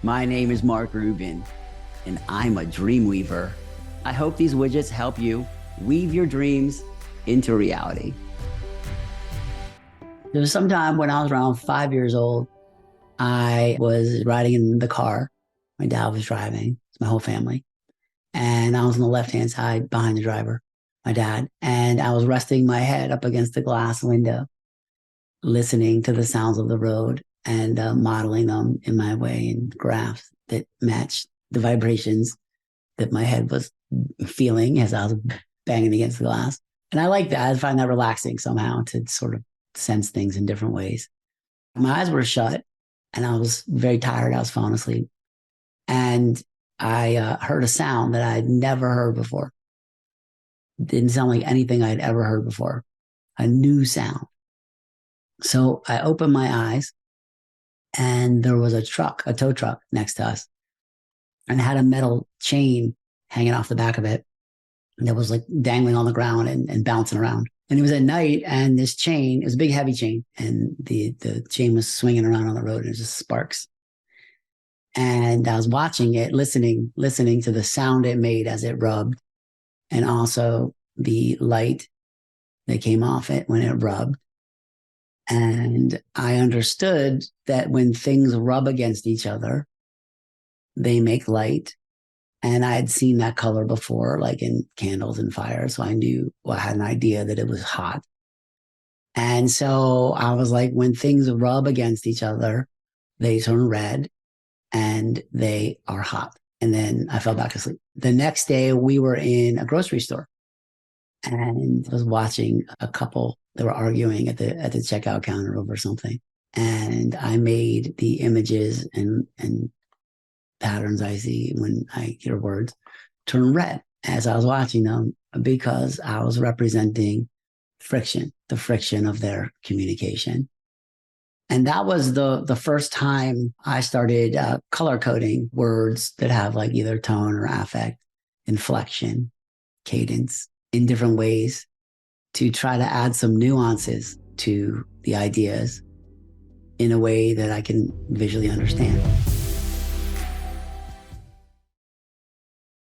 My name is Mark Rubin, and I'm a dream weaver. I hope these widgets help you weave your dreams into reality. There was some time when I was around 5 years old, I was riding in the car. My dad was driving, it's my whole family. And I was on the left-hand side behind the driver, my dad. And I was resting my head up against the glass window, listening to the sounds of the road and modeling them in my way in graphs that matched the vibrations that my head was feeling as I was banging against the glass. And I like that. I find that relaxing somehow to sort of sense things in different ways. My eyes were shut and I was very tired. I was falling asleep. And I heard a sound that I had never heard before. It didn't sound like anything I'd ever heard before, a new sound. So I opened my eyes and there was a tow truck next to us, and it had a metal chain hanging off the back of it that was like dangling on the ground and bouncing around. And it was at night, and this chain, it was a big heavy chain, and the chain was swinging around on the road, and it was just sparks. And I was watching it, listening to the sound it made as it rubbed, and also the light that came off it when it rubbed. And I understood that when things rub against each other, they make light. And I had seen that color before, like in candles and fire. So I knew, well, I had an idea that it was hot. And so I was like, when things rub against each other, they turn red and they are hot. And then I fell back asleep. The next day we were in a grocery store and I was watching a couple that were arguing at the checkout counter over something. And I made the images and patterns I see when I hear words turn red as I was watching them, because I was representing friction, the friction of their communication. And that was the first time I started color coding words that have like either tone or affect, inflection, cadence in different ways to try to add some nuances to the ideas in a way that I can visually understand.